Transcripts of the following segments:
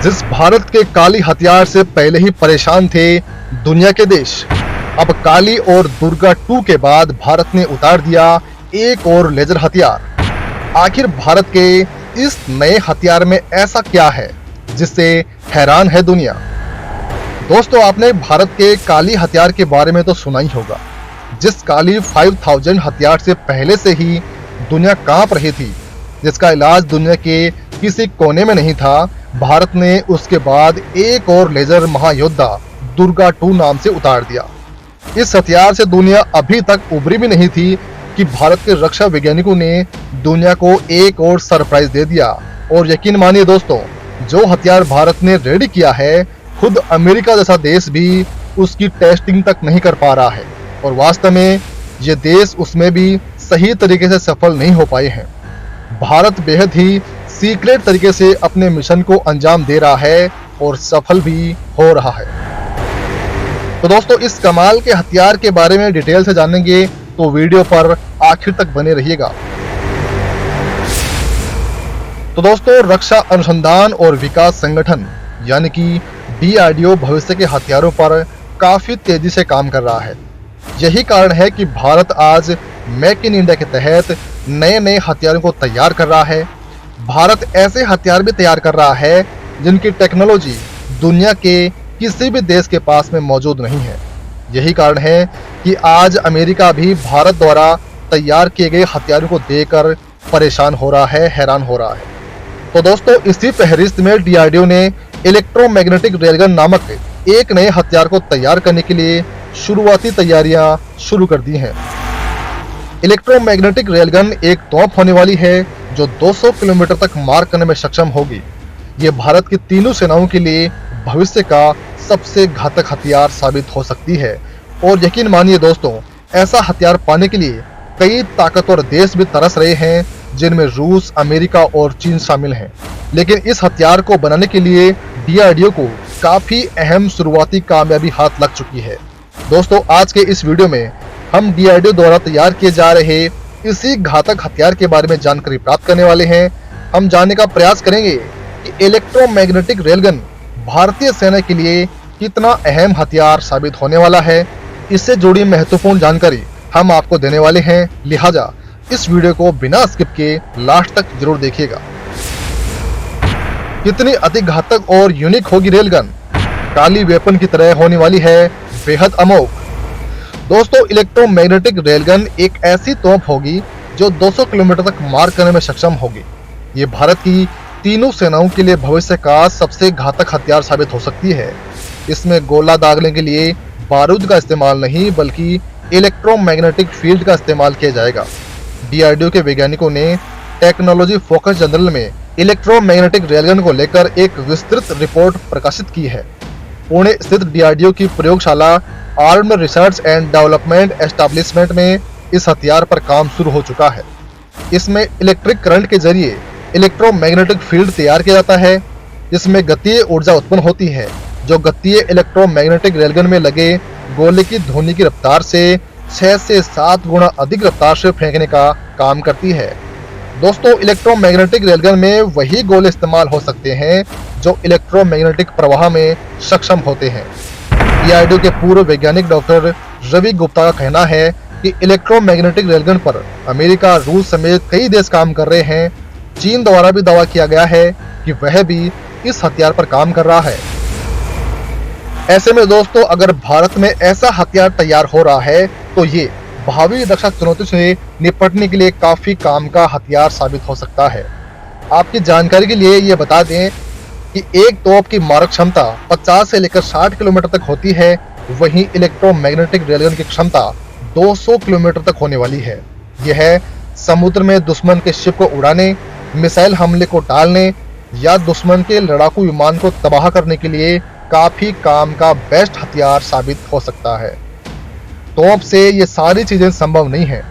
जिस भारत के काली हथियार से पहले ही परेशान थे दुनिया के देश, अब काली और दुर्गा 2 के बाद भारत ने उतार दिया एक और लेजर हथियार। आखिर भारत के इस नए हथियार में ऐसा क्या है जिससे हैरान है दुनिया। दोस्तों, आपने भारत के काली हथियार के बारे में तो सुना ही होगा, जिस काली 5000 हथियार से पहले से ही दुनिया कांप रही थी, जिसका इलाज दुनिया के किसी कोने में नहीं था। भारत ने उसके बाद एक और लेजर महायोद्धा दुर्गा 2 नाम से उतार दिया। इस हथियार से दुनिया अभी तक उभरी भी नहीं थी कि भारत के रक्षा वैज्ञानिकों ने दुनिया को एक और सरप्राइज दे दिया। और यकीन मानिए दोस्तों, जो हथियार भारत ने रेडी किया है, खुद अमेरिका जैसा देश भी उसकी टेस्टिंग तक नहीं कर पा रहा है और वास्तव में ये देश उसमें भी सही तरीके से सफल नहीं हो पाए हैं। भारत बेहद ही सीक्रेट तरीके से अपने मिशन को अंजाम दे रहा है और सफल भी हो रहा है। तो दोस्तों, इस कमाल के हथियार के बारे में डिटेल से जानेंगे तो वीडियो पर आखिर तक बने रहिएगा। तो दोस्तों, रक्षा अनुसंधान और विकास संगठन यानी कि DRDO भविष्य के हथियारों पर काफी तेजी से काम कर रहा है। यही कारण है कि भारत आज मेक इन इंडिया के तहत नए नए हथियारों को तैयार कर रहा है। भारत ऐसे हथियार भी तैयार कर रहा है जिनकी टेक्नोलॉजी दुनिया के किसी भी देश के पास में मौजूद नहीं है। यही कारण है कि आज अमेरिका भी भारत द्वारा तैयार किए गए हथियारों को देखकर परेशान हो रहा है, हैरान हो रहा है। तो दोस्तों, इसी फहरिस्त में DRDO ने इलेक्ट्रोमैग्नेटिक रेलगन नामक एक नए हथियार को तैयार करने के लिए शुरुआती तैयारियां शुरू कर दी हैं। इलेक्ट्रोमैग्नेटिक रेलगन एक तोप होने वाली है जो 200 किलोमीटर तक मार करने में सक्षम होगी। ये भारत की तीनों सेनाओं के लिए भविष्य का सबसे घातक हथियार साबित हो सकती है। और यकीन मानिए दोस्तों, ऐसा हथियार पाने के लिए कई ताकतवर देश भी तरस रहे हैं, जिनमें रूस, अमेरिका और चीन शामिल हैं। लेकिन इस हथियार को बनाने के लिए DRDO को काफी अहम शुरुआती कामयाबी हाथ लग चुकी है। दोस्तों, आज के इस वीडियो में हम DRDO द्वारा तैयार किए जा रहे इसी घातक हथियार के बारे में जानकारी प्राप्त करने वाले हैं। हम जानने का प्रयास करेंगे कि इलेक्ट्रोमैग्नेटिक रेलगन भारतीय सेना के लिए कितना अहम हथियार साबित होने वाला है। इससे जुड़ी महत्वपूर्ण जानकारी हम आपको देने वाले हैं, लिहाजा इस वीडियो को बिना स्किप के लास्ट तक जरूर देखिएगा। कितनी अधिक घातक और यूनिक होगी रेलगन, काली वेपन की तरह होने वाली है, बेहद अमोघ। दोस्तों, इलेक्ट्रोमैग्नेटिक रेलगन एक ऐसी तोप होगी जो 200 किलोमीटर तक मार करने में सक्षम होगी। ये भारत की तीनों सेनाओं के लिए भविष्य का सबसे घातक हथियार साबित हो सकती है। इसमें गोला दागने के लिए बारूद का इस्तेमाल नहीं बल्कि इलेक्ट्रोमैग्नेटिक फील्ड का इस्तेमाल किया जाएगा। DRDO के वैज्ञानिकों ने टेक्नोलॉजी फोकस जर्नल में इलेक्ट्रोमैग्नेटिक रेलगन को लेकर एक विस्तृत रिपोर्ट प्रकाशित की है। पुणे स्थित DRDO की प्रयोगशाला armed research and development establishment में इस हथियार पर काम शुरू हो चुका है। इसमें इलेक्ट्रिक करंट के जरिए इलेक्ट्रोमैग्नेटिक फील्ड तैयार किया जाता है, जिसमें गतीय ऊर्जा उत्पन्न होती है जो गतीय इलेक्ट्रोमैग्नेटिक रेलगन में लगे गोले की ध्वनि की रफ्तार से 6 से 7 गुना अधिक रफ्तार से फेंकने का काम करती है। दोस्तों, इलेक्ट्रोमैग्नेटिक रेलगन में वही गोले इस्तेमाल हो सकते हैं जो इलेक्ट्रोमैग्नेटिक प्रवाह में सक्षम होते हैं। DRDO के पूर्व वैज्ञानिक डॉक्टर रवि गुप्ता का कहना है कि इलेक्ट्रोमैग्नेटिक रेलगन पर अमेरिका, रूस समेत कई देश काम कर रहे हैं। चीन द्वारा भी दावा किया गया है कि वह भी इस हथियार पर काम कर रहा है। ऐसे में दोस्तों, अगर भारत में ऐसा हथियार तैयार हो रहा है तो ये भावी रक्षा चुनौती से निपटने के लिए काफी काम का हथियार साबित हो सकता है। आपकी जानकारी के लिए ये बता दें कि एक तोप की मारक क्षमता 50 से लेकर 60 किलोमीटर तक होती है, वहीं इलेक्ट्रोमैग्नेटिक रेलगन की क्षमता 200 किलोमीटर तक होने वाली है। यह समुद्र में दुश्मन के शिप को उड़ाने, मिसाइल हमले को टालने या दुश्मन के लड़ाकू विमान को तबाह करने के लिए काफी काम का बेस्ट हथियार साबित हो सकता है। तोप से ये सारी चीजें संभव नहीं है।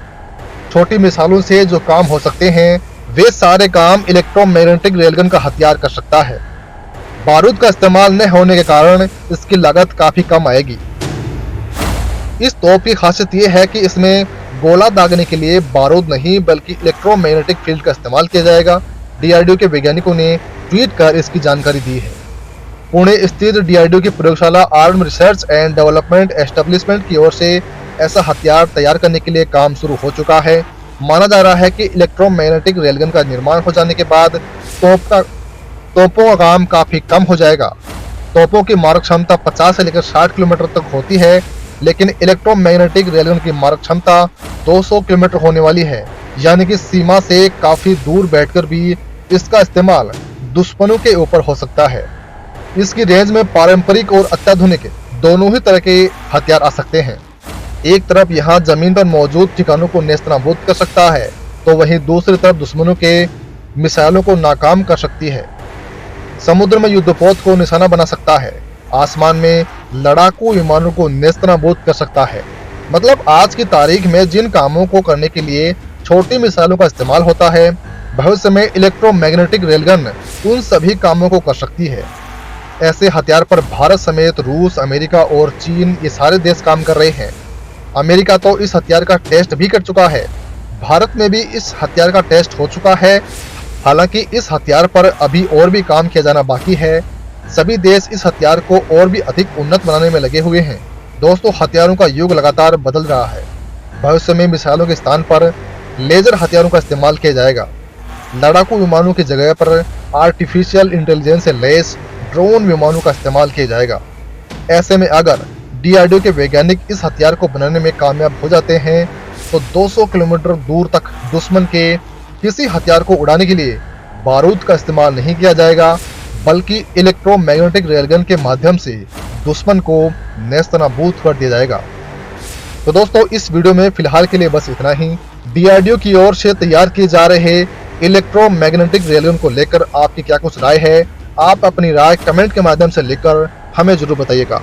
छोटी मिसाइलों से जो काम हो सकते हैं वे सारे काम इलेक्ट्रोमैग्नेटिक रेलगन का हथियार कर सकता है। बारूद का इस्तेमाल न होने के कारण इसकी लागत काफी कम आएगी। इस तोप की खासियत ये है कि इसमें गोला दागने के लिए बारूद नहीं बल्कि इलेक्ट्रोमैग्नेटिक फील्ड का इस्तेमाल किया जाएगा। DRDO के वैज्ञानिकों ने ट्वीट कर इसकी जानकारी दी है। पुणे स्थित डीआरडीओ की प्रयोगशाला arm research and development establishment की ओर से ऐसा हथियार तैयार करने के लिए काम शुरू हो चुका है। माना जा रहा है कि इलेक्ट्रोमैग्नेटिक रेलगन का निर्माण हो जाने के बाद तोपों का काम काफी कम हो जाएगा। तोपों की मारक क्षमता 50 से लेकर 60 किलोमीटर तक होती है, लेकिन इलेक्ट्रोमैग्नेटिक रेलगन की मारक क्षमता 200 किलोमीटर होने वाली है, यानी कि सीमा से काफी दूर बैठकर भी इसका इस्तेमाल दुश्मनों के ऊपर हो सकता है। इसकी रेंज में पारंपरिक और अत्याधुनिक दोनों ही तरह के हथियार आ सकते हैं। एक तरफ यहाँ जमीन पर मौजूद ठिकानों को नेस्तनाबूद कर सकता है, तो वहीं दूसरी तरफ दुश्मनों के मिसाइलों को नाकाम कर सकती है। समुद्र में युद्धपोत को निशाना बना सकता है, आसमान में लड़ाकू विमानों को नेस्तनाबूद कर सकता है। मतलब आज की तारीख में जिन कामों को करने के लिए छोटी मिसाइलों का इस्तेमाल होता है, भविष्य में इलेक्ट्रोमैग्नेटिक रेलगन उन सभी कामों को कर सकती है। ऐसे हथियार पर भारत समेत रूस, अमेरिका और चीन ये सारे देश काम कर रहे हैं। अमेरिका तो इस हथियार का टेस्ट भी कर चुका है। भारत में भी इस हथियार का टेस्ट हो चुका है। हालांकि इस हथियार पर अभी और भी काम किया जाना बाकी है। सभी देश इस हथियार को और भी अधिक उन्नत बनाने में लगे हुए हैं। दोस्तों, हथियारों का युग लगातार बदल रहा है। भविष्य में मिसाइलों के स्थान पर लेजर हथियारों का इस्तेमाल किया जाएगा। लड़ाकू विमानों की जगह पर आर्टिफिशियल इंटेलिजेंस से लैस ड्रोन विमानों का इस्तेमाल किया जाएगा। ऐसे में अगर डीआरडीओ के वैज्ञानिक इस हथियार को बनाने में कामयाब हो जाते हैं, तो 200 किलोमीटर दूर तक दुश्मन के किसी हथियार को उड़ाने के लिए बारूद का इस्तेमाल नहीं किया जाएगा, बल्कि इलेक्ट्रोमैग्नेटिक रेलगन के माध्यम से दुश्मन को नेस्तनाबूद कर दिया जाएगा। तो दोस्तों, इस वीडियो में फिलहाल के लिए बस इतना ही। डीआरडीओ की ओर से तैयार किए जा रहे इलेक्ट्रोमैग्नेटिक रेलगन को लेकर आपकी क्या कुछ राय है? आप अपनी राय कमेंट के माध्यम से लिखकर हमें जरूर बताइएगा।